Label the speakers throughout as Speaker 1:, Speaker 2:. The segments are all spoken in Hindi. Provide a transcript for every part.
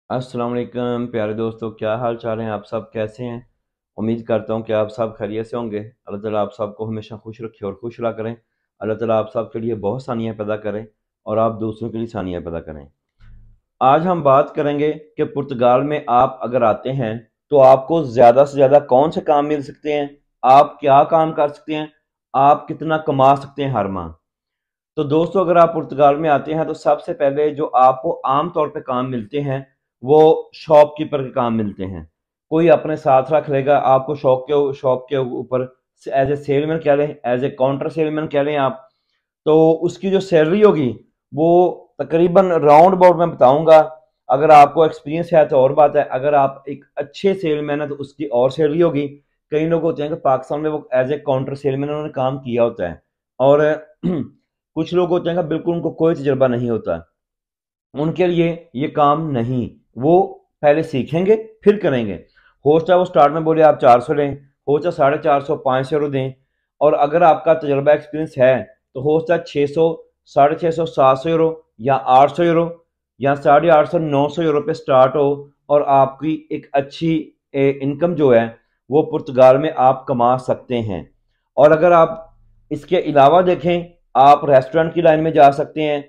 Speaker 1: अस्सलाम वालेकुम प्यारे दोस्तों, क्या हाल चाल हैं? आप सब कैसे हैं? उम्मीद करता हूं कि आप सब खैरियत से होंगे। अल्लाह ताला आप सबको हमेशा खुश रखे और खुश रहा करें। अल्लाह ताला आप सब के लिए बहुत सानियाँ पैदा करें और आप दूसरों के लिए सानियाँ पैदा करें। आज हम बात करेंगे कि पुर्तगाल में आप अगर आते हैं तो आपको ज़्यादा से ज़्यादा कौन से काम मिल सकते हैं, आप क्या काम कर सकते हैं, आप कितना कमा सकते हैं हर माह। तो दोस्तों, अगर आप पुर्तगाल में आते हैं तो सबसे पहले जो आपको आम तौर पे काम मिलते हैं वो शॉपकीपर के काम मिलते हैं। कोई अपने साथ रख लेगा आपको शॉप के ऊपर, एज ए सेलमैन कह लें, एज ए काउंटर सेलमैन कह लें आप। तो उसकी जो सैलरी होगी वो तकरीबन राउंड अबाउट मैं बताऊंगा। अगर आपको एक्सपीरियंस है तो और बात है, अगर आप एक अच्छे सेलमैन है तो उसकी और सैलरी होगी। कई लोग होते हैं कि पाकिस्तान में वो एज ए काउंटर सेलमैन उन्होंने काम किया होता है, और कुछ लोग होते हैं कि बिल्कुल उनको कोई तजुर्बा नहीं होता। उनके लिए ये काम नहीं, वो पहले सीखेंगे फिर करेंगे। हो चाहे वो स्टार्ट में बोले आप 400 लें, हो चाहे 450 500 दें, और अगर आपका तजर्बा एक्सपीरियंस है तो हो चाहे 600 650 700 या 800 या 850 900 पे स्टार्ट हो, और आपकी एक अच्छी इनकम जो है वो पुर्तगाल में आप कमा सकते हैं। और अगर आप इसके अलावा देखें, आप रेस्टोरेंट की लाइन में जा सकते हैं।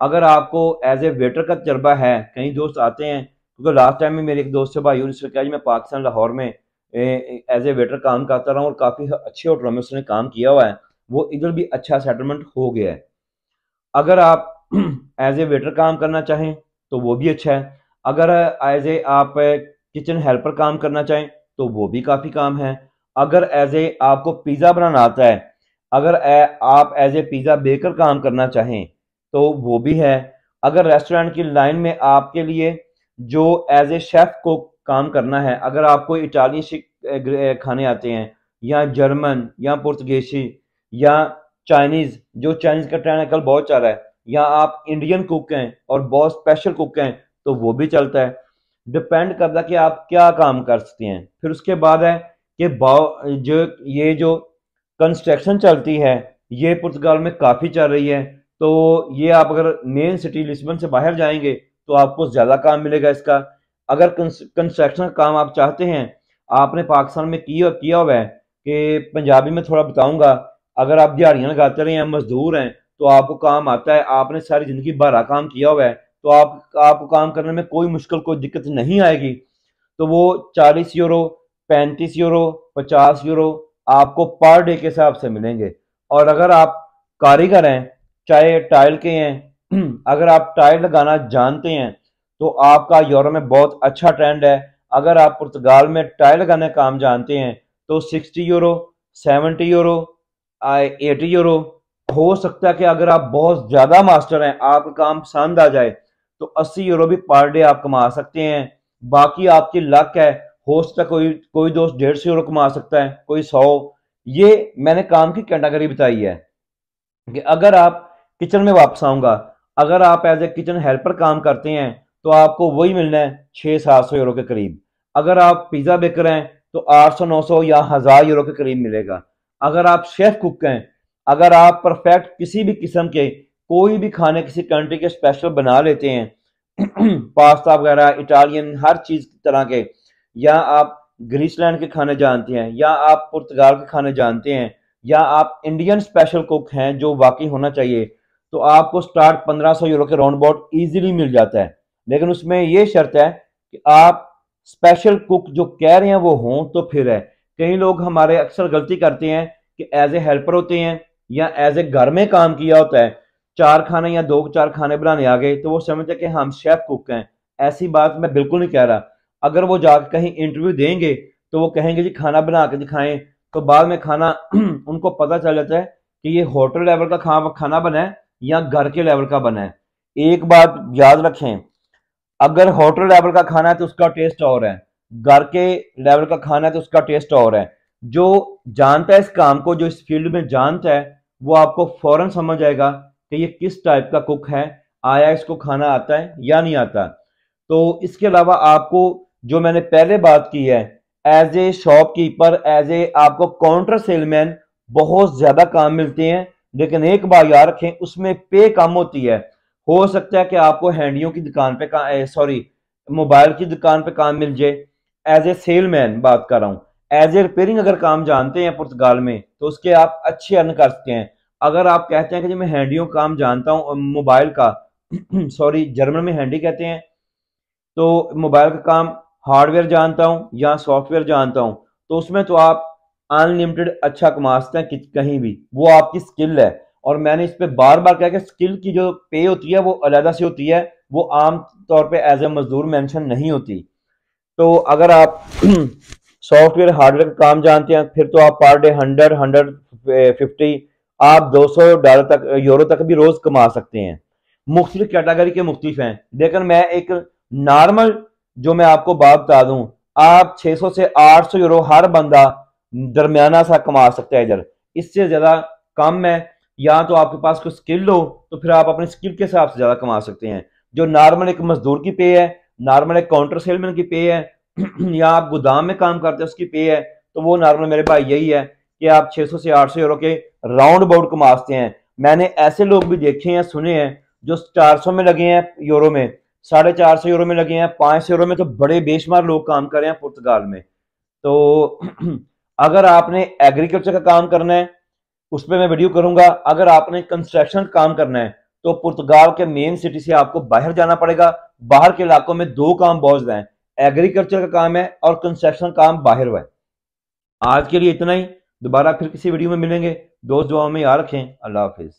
Speaker 1: अगर आपको एज ए वेटर का तजर्बा है, कई दोस्त आते हैं, क्योंकि लास्ट टाइम में मेरे एक दोस्त से भाई उसने कहा जी मैं पाकिस्तान लाहौर में एज ए वेटर काम करता रहा हूँ और काफ़ी अच्छे होटलों में उसने काम किया हुआ है, वो इधर भी अच्छा सेटलमेंट हो गया है। अगर आप एज ए वेटर काम करना चाहें तो वो भी अच्छा है। अगर एज ए आप किचन हेल्पर काम करना चाहें तो वो भी काफ़ी काम है। अगर एज ए आपको पिज़्ज़ा बनाना आता है, अगर आप एज ए पिज़्ज़ा बेकर काम करना चाहें तो वो भी है। अगर रेस्टोरेंट की लाइन में आपके लिए जो एज ए शेफ को काम करना है, अगर आपको इटालियन खाने आते हैं, या जर्मन या पुर्तगेशी या चाइनीज़, जो चाइनीज़ का ट्रेंड आजकल बहुत चल रहा है, या आप इंडियन कुक हैं और बहुत स्पेशल कुक हैं तो वो भी चलता है। डिपेंड करता है कि आप क्या काम कर सकते हैं। फिर उसके बाद है कि जो कंस्ट्रक्शन चलती है ये पुर्तगाल में काफ़ी चल रही है। तो ये आप अगर मेन सिटी लिस्बन से बाहर जाएंगे तो आपको ज़्यादा काम मिलेगा इसका। अगर कंस्ट्रक्शन का काम आप चाहते हैं, आपने पाकिस्तान में किया किया हुआ है, कि पंजाबी में थोड़ा बताऊंगा, अगर आप दिहाड़ियाँ लगाते रहे हैं, मजदूर हैं, तो आपको काम आता है, आपने सारी ज़िंदगी भरा काम किया हुआ है, तो आपको काम करने में कोई मुश्किल कोई दिक्कत नहीं आएगी। तो वो 40 यूरो, 35 यूरो, 50 यूरो आपको पर डे के हिसाब से मिलेंगे। और अगर आप कारीगर हैं, चाहे टाइल के हैं, अगर आप टाइल लगाना जानते हैं तो आपका यूरोप में बहुत अच्छा ट्रेंड है। अगर आप पुर्तगाल में टाइल लगाने का काम जानते हैं तो 60 यूरो, 70 यूरो, 80 यूरो। हो सकता है कि अगर आप बहुत ज़्यादा मास्टर हैं, आपका काम पसंद आ जाए, तो 80 यूरो भी पर डे आप कमा सकते हैं। बाकी आपकी लक है, हो सकता है कोई कोई दोस्त 150 यूरो कमा सकता है, कोई 100। ये मैंने काम की कैटेगरी बताई है कि अगर आप किचन में वापस आऊंगा, अगर आप एज ए किचन हेल्पर काम करते हैं तो आपको वही मिलना है 600 700 यूरो के करीब। अगर आप पिज़्ज़ा बेकर हैं तो 800 900 या 1000 यूरो के करीब मिलेगा। अगर आप शेफ कुक हैं, अगर आप परफेक्ट किसी भी किस्म के कोई भी खाने किसी कंट्री के स्पेशल बना लेते हैं, पास्ता वगैरह इटालियन हर चीज़ की तरह के, या आप ग्रीसलैंड के खाने जानते हैं, या आप पुर्तगाल के खाने जानते हैं, या आप इंडियन स्पेशल कुक हैं जो वाकई होना चाहिए, तो आपको स्टार्ट 1500 यूरो के राउंड अबाउट ईजिली मिल जाता है। लेकिन उसमें ये शर्त है कि आप स्पेशल कुक जो कह रहे हैं वो हों तो फिर है। कई लोग हमारे अक्सर गलती करते हैं कि एज ए हेल्पर होते हैं या एज ए घर में काम किया होता है, 4 खाने या 2 4 खाने बनाने आ गए तो वो समझते हैं कि हम शेफ कुक हैं। ऐसी बात मैं बिल्कुल नहीं कह रहा। अगर वो जाकर कहीं इंटरव्यू देंगे तो वो कहेंगे जी खाना बना के दिखाएं, तो बाद में खाना उनको पता चल जाता है कि ये होटल लेवल का खाना बना है या घर के लेवल का बना है। एक बात याद रखें, अगर होटल लेवल का खाना है तो उसका टेस्ट और है, घर के लेवल का खाना है तो उसका टेस्ट और है। जो जानता है इस काम को, जो इस फील्ड में जानता है, वो आपको फौरन समझ आएगा कि ये किस टाइप का कुक है, आया इसको खाना आता है या नहीं आता। तो इसके अलावा आपको, जो मैंने पहले बात की है, as a shopkeeper, as a आपको काउंटर सेलमैन बहुत ज्यादा काम मिलते हैं। लेकिन एक बात याद रखें, उसमें पे कम होती है। हो सकता है कि आपको हैंडियों की दुकान पे, सॉरी, मोबाइल की दुकान पे काम मिल जाए, एज ए सेलमैन बात कर रहा हूँ, एज ए रिपेयरिंग अगर काम जानते हैं पुर्तगाल में तो उसके आप अच्छे अर्न कर सकते हैं। अगर आप कहते हैं कि जी मैं हैंडियों काम जानता हूँ मोबाइल का सॉरी जर्मन में हैंडी कहते हैं, तो मोबाइल का काम हार्डवेयर जानता हूँ या सॉफ्टवेयर जानता हूँ, तो उसमें तो आप अनलिमिटेड अच्छा कमा सकते हैं कहीं भी, वो आपकी स्किल है। और मैंने इस पे बार बार कहा कि स्किल की जो पे होती है वो अलग से होती है, वो आम तौर पे एज ए मजदूर मेंशन नहीं होती। तो अगर आप सॉफ्टवेयर हार्डवेयर का काम जानते हैं फिर तो आप पर डे 100 150 आप $200 तक यूरो तक भी रोज कमा सकते हैं। मुख्तलिफ कैटेगरी के मुख्तलिफ हैं, लेकिन मैं एक नॉर्मल जो मैं आपको बात बता दूं, आप 600 से 800 यूरो हर बंदा दरमियाना सा कमा सकता है इधर, इससे ज्यादा कम है। या तो आपके पास कोई स्किल हो तो फिर आप अपनी स्किल के हिसाब से ज्यादा कमा सकते हैं। जो नॉर्मल एक मजदूर की पे है, नॉर्मल एक काउंटर सेलमैन की पे है या आप गोदाम में काम करते हैं उसकी पे है, तो वो नॉर्मल मेरे भाई यही है कि आप 600 से 800 यूरो के राउंड अबाउट कमा सकते हैं। मैंने ऐसे लोग भी देखे हैं सुने हैं जो 400 में लगे हैं यूरो में, 450 यूरो में लगे हैं, 500 यूरो में, तो बड़े बेशुमार लोग काम कर रहे हैं पुर्तगाल में। तो अगर आपने एग्रीकल्चर का काम करना है उस पर मैं वीडियो करूंगा। अगर आपने कंस्ट्रक्शन काम करना है तो पुर्तगाल के मेन सिटी से आपको बाहर जाना पड़ेगा। बाहर के इलाकों में दो काम बहुत ज्यादा है, एग्रीकल्चर का काम है और कंस्ट्रक्शन काम बाहर हुआ है। आज के लिए इतना ही, दोबारा फिर किसी वीडियो में मिलेंगे। दोस्त दुआओं में याद रखें। अल्लाह हाफिज।